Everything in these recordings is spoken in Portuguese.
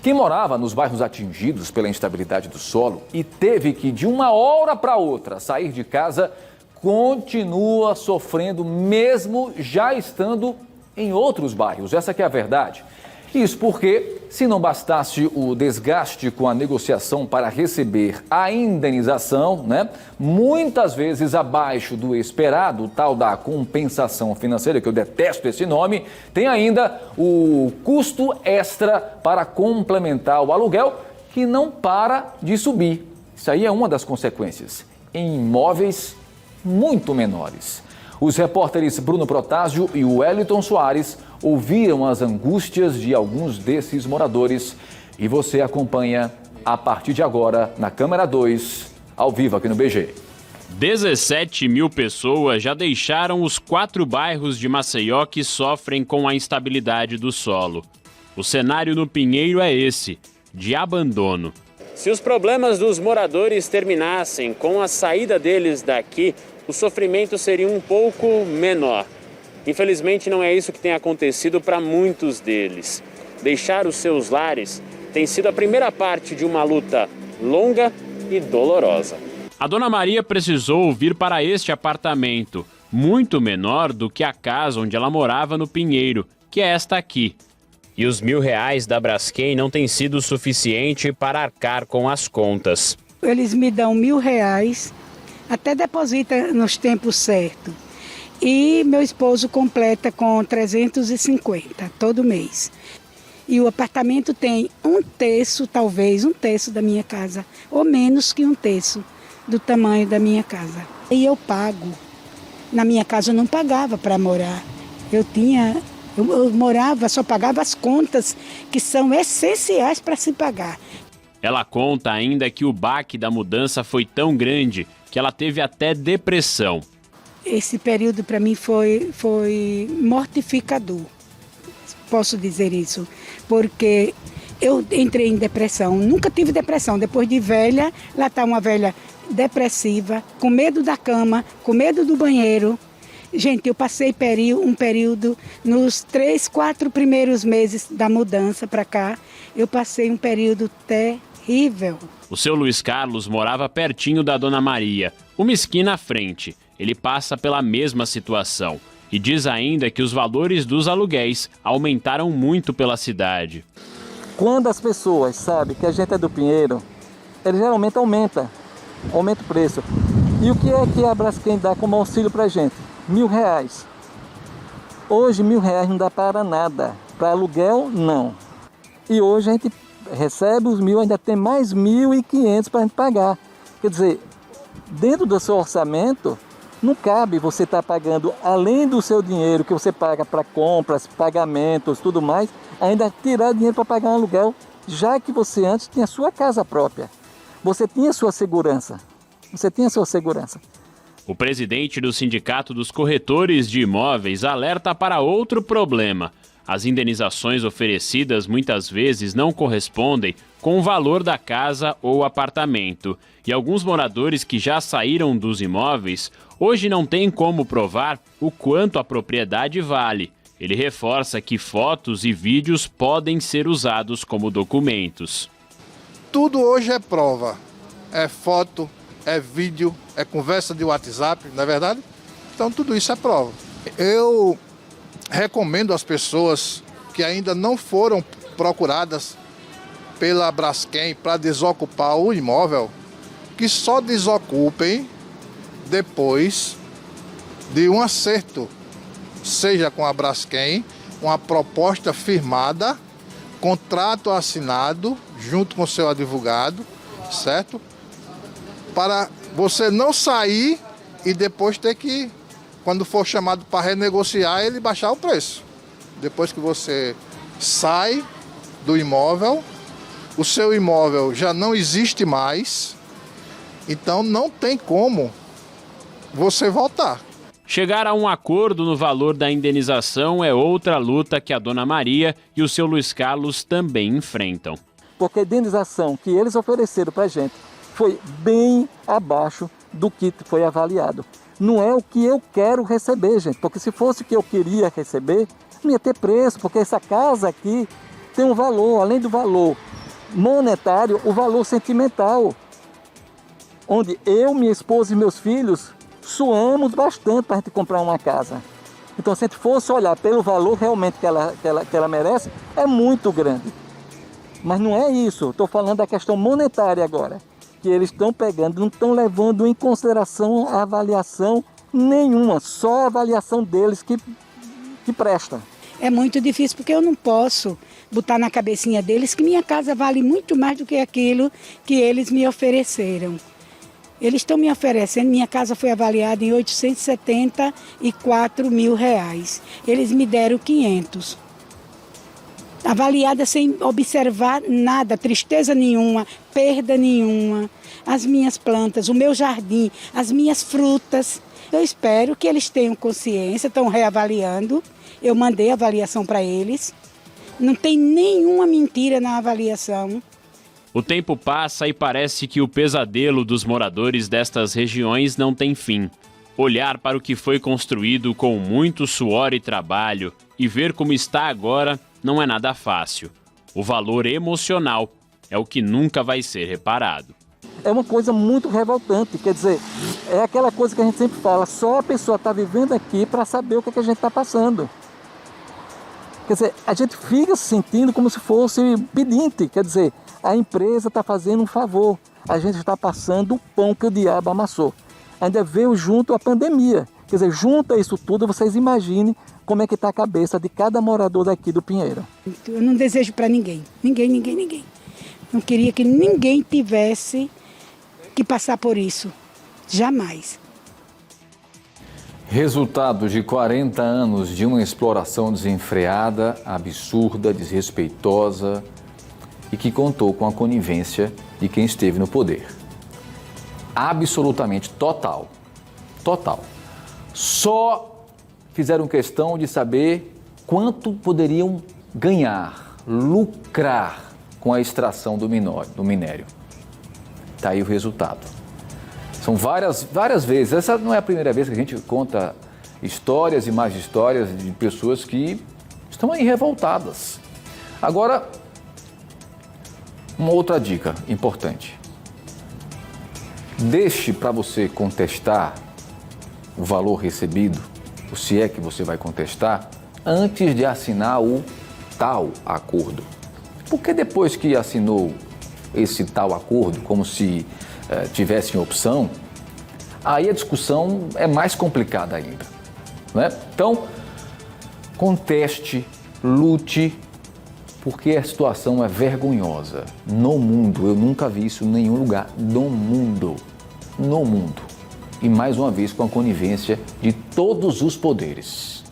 Quem morava nos bairros atingidos pela instabilidade do solo e teve que, de uma hora para outra, sair de casa, continua sofrendo mesmo já estando em outros bairros. Essa que é a verdade. Isso porque, se não bastasse o desgaste com a negociação para receber a indenização, muitas vezes abaixo do esperado, o tal da compensação financeira, que eu detesto esse nome, tem ainda o custo extra para complementar o aluguel, que não para de subir. Isso aí é uma das consequências, em imóveis muito menores. Os repórteres Bruno Protásio e Wellington Soares ouviram as angústias de alguns desses moradores e você acompanha a partir de agora na Câmera 2, ao vivo aqui no BG. 17 mil pessoas já deixaram os 4 bairros de Maceió que sofrem com a instabilidade do solo. O cenário no Pinheiro é esse, de abandono. Se os problemas dos moradores terminassem com a saída deles daqui, o sofrimento seria um pouco menor. Infelizmente, não é isso que tem acontecido para muitos deles. Deixar os seus lares tem sido a primeira parte de uma luta longa e dolorosa. A dona Maria precisou vir para este apartamento, muito menor do que a casa onde ela morava no Pinheiro, que é esta aqui. E os R$1.000 da Braskem não têm sido suficiente para arcar com as contas. Eles me dão R$1.000, até deposita nos tempos certos. E meu esposo completa com 350 todo mês. E o apartamento tem talvez um terço da minha casa, ou menos que um terço do tamanho da minha casa. E eu pago. Na minha casa eu não pagava para morar. Eu morava, só pagava as contas que são essenciais para se pagar. Ela conta ainda que o baque da mudança foi tão grande que ela teve até depressão. Esse período para mim foi mortificador, posso dizer isso, porque eu entrei em depressão, nunca tive depressão, depois de velha, lá está uma velha depressiva, com medo da cama, com medo do banheiro. Gente, eu passei um período, nos 3, 4 primeiros meses da mudança para cá, eu passei um período terrível. O seu Luiz Carlos morava pertinho da dona Maria, uma esquina à frente. Ele passa pela mesma situação e diz ainda que os valores dos aluguéis aumentaram muito pela cidade. Quando as pessoas sabem que a gente é do Pinheiro, ele geralmente aumenta o preço. E o que é que a Braskem dá como auxílio para a gente? R$1.000. Hoje R$1.000 não dá para nada, para aluguel não. E hoje a gente recebe os 1.000, ainda tem mais 1.500 para a gente pagar. Quer dizer, dentro do seu orçamento, não cabe você estar pagando, além do seu dinheiro que você paga para compras, pagamentos, tudo mais, ainda tirar dinheiro para pagar um aluguel, já que você antes tinha sua casa própria. Você tinha sua segurança. O presidente do Sindicato dos Corretores de Imóveis alerta para outro problema. As indenizações oferecidas muitas vezes não correspondem com o valor da casa ou apartamento. E alguns moradores que já saíram dos imóveis hoje não têm como provar o quanto a propriedade vale. Ele reforça que fotos e vídeos podem ser usados como documentos. Tudo hoje é prova. É foto, é vídeo, é conversa de WhatsApp, não é verdade? Então tudo isso é prova. Eu recomendo às pessoas que ainda não foram procuradas pela Braskem para desocupar o imóvel, que só desocupem depois de um acerto, seja com a Braskem, uma proposta firmada, contrato assinado junto com seu advogado, certo? Para você não sair e depois ter que, quando for chamado para renegociar, ele baixar o preço. Depois que você sai do imóvel, o seu imóvel já não existe mais, então não tem como você voltar. Chegar a um acordo no valor da indenização é outra luta que a dona Maria e o seu Luiz Carlos também enfrentam. Porque a indenização que eles ofereceram para a gente foi bem abaixo do que foi avaliado. Não é o que eu quero receber, gente, porque se fosse o que eu queria receber, não ia ter preço, porque essa casa aqui tem um valor, além do valor monetário o valor sentimental, onde eu, minha esposa e meus filhos suamos bastante para a gente comprar uma casa. Então, se a gente fosse olhar pelo valor realmente que ela merece, é muito grande. Mas não é isso, estou falando da questão monetária agora, que eles estão pegando, não estão levando em consideração a avaliação nenhuma, só a avaliação deles que presta. É muito difícil porque eu não posso botar na cabecinha deles que minha casa vale muito mais do que aquilo que eles me ofereceram. Eles estão me oferecendo, minha casa foi avaliada em R$874 mil. Eles me deram 500. Avaliada sem observar nada, tristeza nenhuma, perda nenhuma. As minhas plantas, o meu jardim, as minhas frutas. Eu espero que eles tenham consciência, estão reavaliando. Eu mandei a avaliação para eles. Não tem nenhuma mentira na avaliação. O tempo passa e parece que o pesadelo dos moradores destas regiões não tem fim. Olhar para o que foi construído com muito suor e trabalho e ver como está agora não é nada fácil. O valor emocional é o que nunca vai ser reparado. É uma coisa muito revoltante, quer dizer, é aquela coisa que a gente sempre fala, só a pessoa está vivendo aqui para saber o que a gente está passando. Quer dizer, a gente fica se sentindo como se fosse pedinte, quer dizer, a empresa está fazendo um favor, a gente está passando o pão que o diabo amassou. Ainda veio junto a pandemia, quer dizer, junto a isso tudo, vocês imaginem como é que está a cabeça de cada morador daqui do Pinheiro. Eu não desejo para ninguém. Não queria que ninguém tivesse que passar por isso. Jamais. Resultado de 40 anos de uma exploração desenfreada, absurda, desrespeitosa e que contou com a conivência de quem esteve no poder. Absolutamente total. Total. Só fizeram questão de saber quanto poderiam ganhar, lucrar com a extração do minério. Está aí o resultado. São várias vezes, essa não é a primeira vez que a gente conta histórias e mais histórias de pessoas que estão aí revoltadas. Agora, uma outra dica importante. Deixe para você contestar o valor recebido, ou se é que você vai contestar, antes de assinar o tal acordo. Porque depois que assinou esse tal acordo, como se tivesse opção, aí a discussão é mais complicada ainda, né? Então, conteste, lute, porque a situação é vergonhosa no mundo. Eu nunca vi isso em nenhum lugar no mundo. E mais uma vez com a conivência de todos os poderes.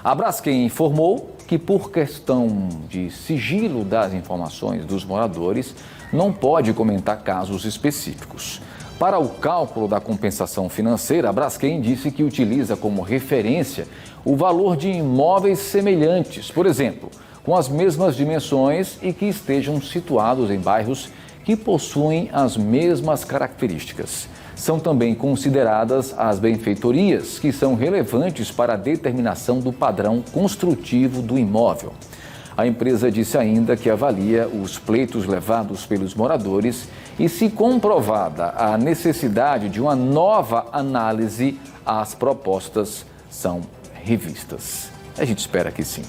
A Braskem informou que, por questão de sigilo das informações dos moradores, não pode comentar casos específicos. Para o cálculo da compensação financeira, a Braskem disse que utiliza como referência o valor de imóveis semelhantes, por exemplo, com as mesmas dimensões e que estejam situados em bairros que possuem as mesmas características. São também consideradas as benfeitorias, que são relevantes para a determinação do padrão construtivo do imóvel. A empresa disse ainda que avalia os pleitos levados pelos moradores e, se comprovada a necessidade de uma nova análise, as propostas são revistas. A gente espera que sim.